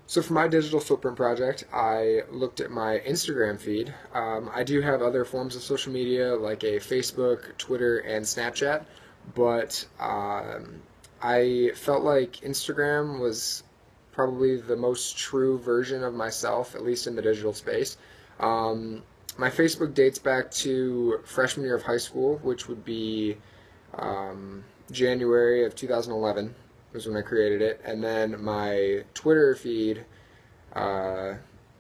So for my digital footprint project, I looked at my Instagram feed. I do have other forms of social media like a Facebook, Twitter, and Snapchat, but I felt like Instagram was probably the most true version of myself, at least in the digital space. Um, my Facebook dates back to freshman year of high school, which would be January of 2011 was when I created it, and then my Twitter feed uh,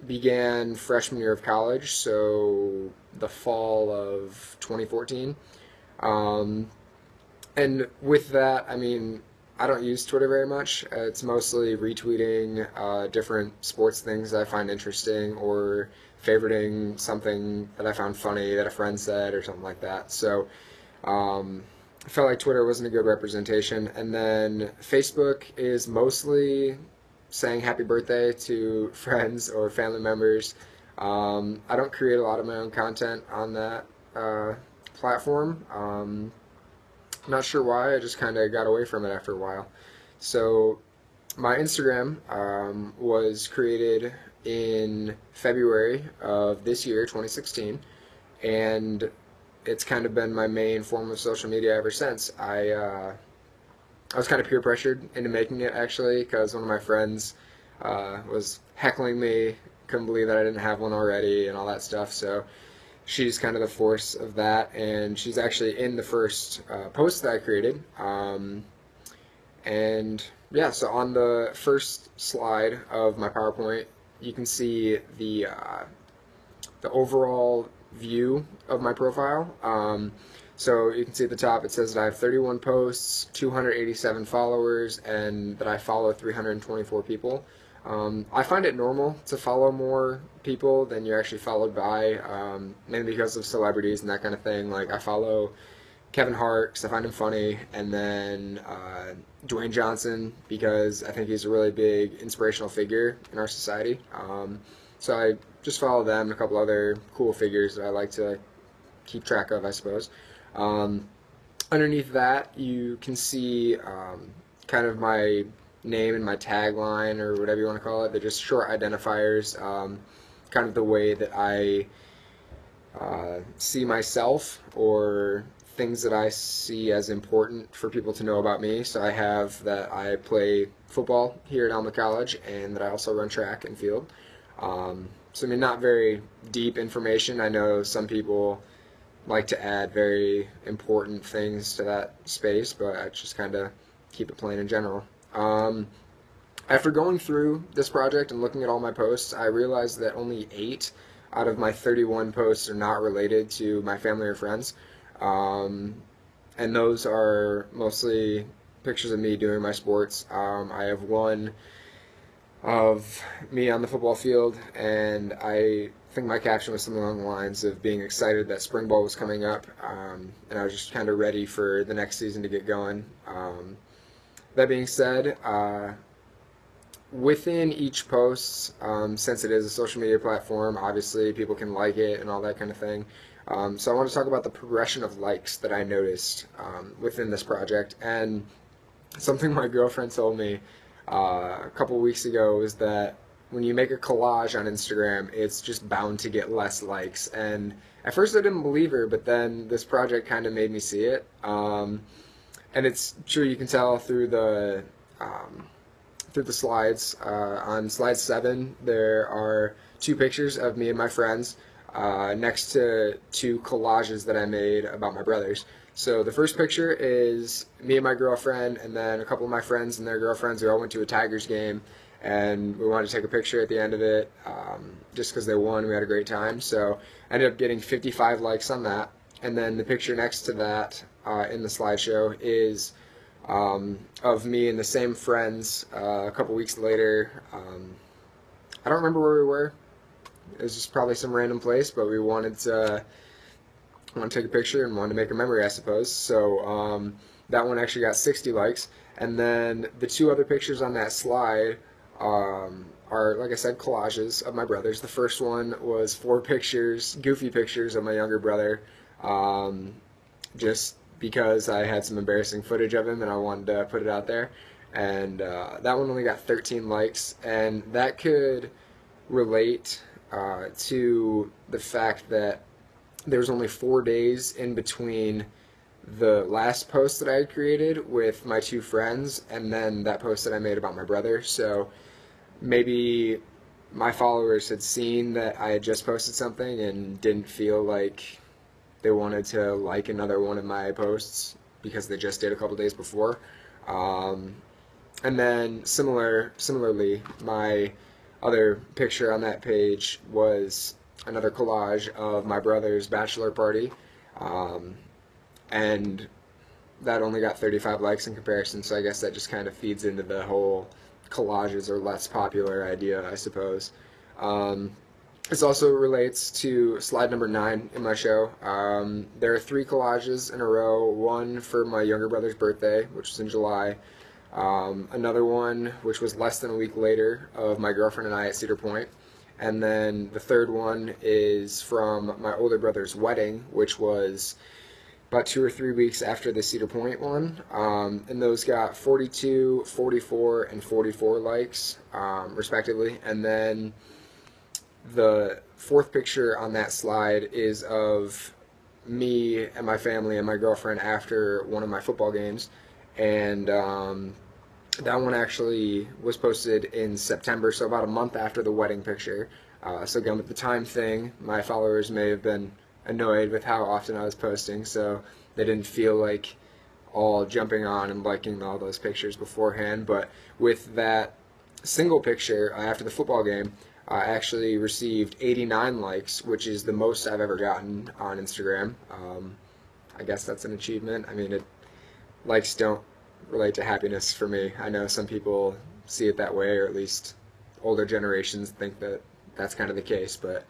began freshman year of college, so the fall of 2014. Um, and with that, I mean, I don't use Twitter very much. It's mostly retweeting different sports things that I find interesting or favoriting something that I found funny that a friend said or something like that. So um, I felt like Twitter wasn't a good representation. And then Facebook is mostly saying happy birthday to friends or family members. I don't create a lot of my own content on that platform. Not sure why, I just kind of got away from it after a while. So my Instagram was created in February of this year, 2016, and it's kind of been my main form of social media ever since. I was kind of peer pressured into making it actually because one of my friends was heckling me, couldn't believe that I didn't have one already and all that stuff. So she's kind of the force of that, and she's actually in the first post that I created. And yeah, so on the first slide of my PowerPoint, you can see the overall view of my profile. So you can see at the top it says that I have 31 posts, 287 followers, and that I follow 324 people. I find it normal to follow more people than you're actually followed by, mainly because of celebrities and that kind of thing. Like I follow Kevin Hart because I find him funny, and then Dwayne Johnson because I think he's a really big inspirational figure in our society. So I just follow them and a couple other cool figures that I like to keep track of, I suppose. Um, Underneath that, you can see kind of my name and my tagline, or whatever you want to call it. They're just short identifiers, kind of the way that I see myself or things that I see as important for people to know about me. So I have that I play football here at Alma College and that I also run track and field. So I mean, not very deep information. I know some people like to add very important things to that space, but I just kind of keep it plain in general. After going through this project and looking at all my posts, I realized that only 8 out of my 31 posts are not related to my family or friends. And those are mostly pictures of me doing my sports. I have one of me on the football field, and I think my caption was something along the lines of being excited that spring ball was coming up, and I was just kind of ready for the next season to get going. That being said, within each post, since it is a social media platform, obviously people can like it and all that kind of thing. So I want to talk about the progression of likes that I noticed within this project, and something my girlfriend told me a couple weeks ago is that when you make a collage on Instagram, it's just bound to get less likes. And at first I didn't believe her, but then this project kind of made me see it. And it's true, you can tell through the slides. On slide 7, there are 2 pictures of me and my friends next to 2 collages that I made about my brothers. So the first picture is me and my girlfriend, and then a couple of my friends and their girlfriends who all went to a Tigers game, and we wanted to take a picture at the end of it just because they won. We had a great time. So I ended up getting 55 likes on that. And then the picture next to that in the slideshow is of me and the same friends a couple weeks later. I don't remember where we were. It was just probably some random place, but we wanted to take a picture and wanted to make a memory, I suppose. So that one actually got 60 likes. And then the 2 other pictures on that slide are, like I said, collages of my brothers. The first one was 4 pictures, goofy pictures of my younger brother, just because I had some embarrassing footage of him and I wanted to put it out there. and that one only got 13 likes, and that could relate to the fact that there was only 4 days in between the last post that I had created with my two friends and then that post that I made about my brother. So maybe my followers had seen that I had just posted something and didn't feel like they wanted to like another one of my posts because they just did a couple days before. And then similarly, my other picture on that page was another collage of my brother's bachelor party, and that only got 35 likes in comparison, so I guess that just kind of feeds into the whole collages are less popular idea, I suppose. This also relates to slide number 9 in my show. There are 3 collages in a row, one for my younger brother's birthday, which was in July, another one which was less than a week later of my girlfriend and I at Cedar Point, and then the third one is from my older brother's wedding, which was about 2 or 3 weeks after the Cedar Point one, and those got 42, 44, and 44 likes, respectively. And then the fourth picture on that slide is of me and my family and my girlfriend after one of my football games, and that one actually was posted in September, so about a month after the wedding picture. So again, with the time thing, my followers may have been annoyed with how often I was posting, so they didn't feel like all jumping on and liking all those pictures beforehand. But with that single picture after the football game, I actually received 89 likes, which is the most I've ever gotten on Instagram. I guess that's an achievement. I mean, likes don't relate to happiness for me. I know some people see it that way, or at least older generations think that that's kind of the case, but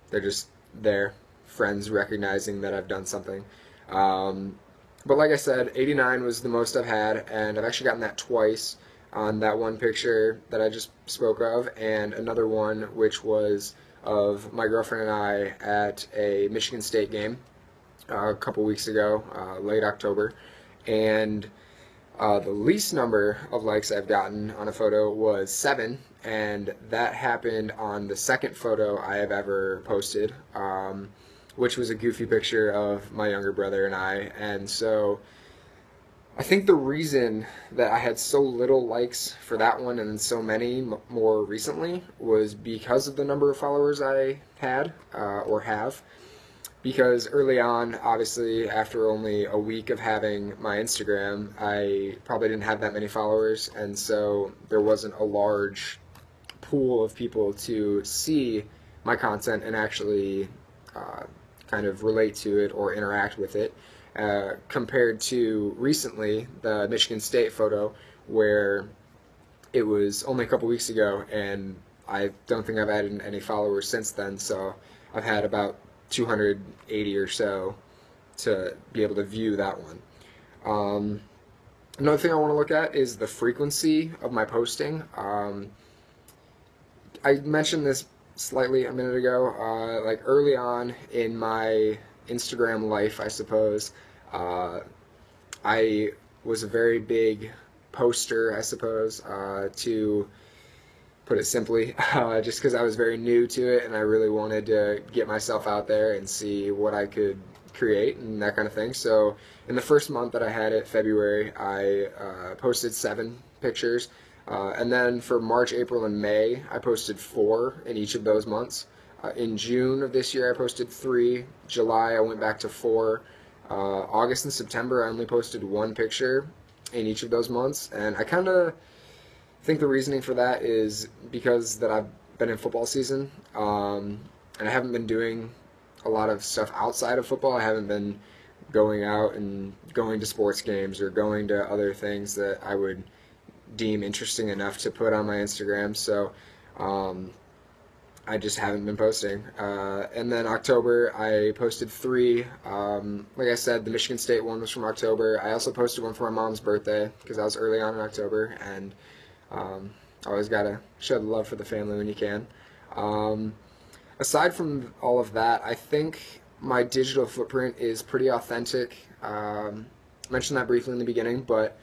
they're just there, friends recognizing that I've done something. But like I said, 89 was the most I've had, and I've actually gotten that twice on that one picture that I just spoke of, and another one which was of my girlfriend and I at a Michigan State game a couple weeks ago, late October, and the least number of likes I've gotten on a photo was 7, and that happened on the second photo I have ever posted, which was a goofy picture of my younger brother and I. And so I think the reason that I had so little likes for that one and so many more recently was because of the number of followers I had or have. Because early on, obviously, after only a week of having my Instagram, I probably didn't have that many followers, and so there wasn't a large pool of people to see my content and actually kind of relate to it or interact with it, compared to recently, the Michigan State photo, where it was only a couple weeks ago, and I don't think I've added any followers since then, so I've had about 280 or so to be able to view that one. Another thing I want to look at is the frequency of my posting. I mentioned this slightly a minute ago. Like early on in my Instagram life, I suppose, I was a very big poster, I suppose, to put it simply, just because I was very new to it and I really wanted to get myself out there and see what I could create and that kind of thing. So in the first month that I had it, February, I posted 7 pictures, and then for March, April, and May, I posted 4 in each of those months. In June of this year, I posted 3. July, I went back to 4. August and September, I only posted 1 picture in each of those months, and I kind of I think the reasoning for that is because that I've been in football season, and I haven't been doing a lot of stuff outside of football. I haven't been going out and going to sports games or going to other things that I would deem interesting enough to put on my Instagram, so I just haven't been posting. And then October, I posted 3. Like I said, the Michigan State one was from October. I also posted one for my mom's birthday because I was early on in October, and always gotta show the love for the family when you can. Aside from all of that, I think my digital footprint is pretty authentic. I mentioned that briefly in the beginning, but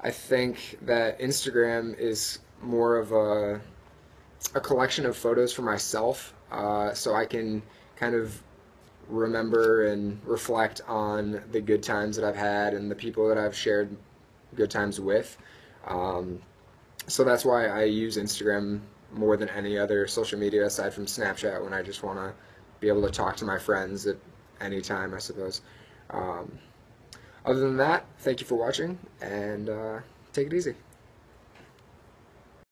I think that Instagram is more of a collection of photos for myself, so I can kind of remember and reflect on the good times that I've had and the people that I've shared good times with. Um, so that's why I use Instagram more than any other social media aside from Snapchat when I just want to be able to talk to my friends at any time, I suppose. Um, Other than that, thank you for watching, and take it easy.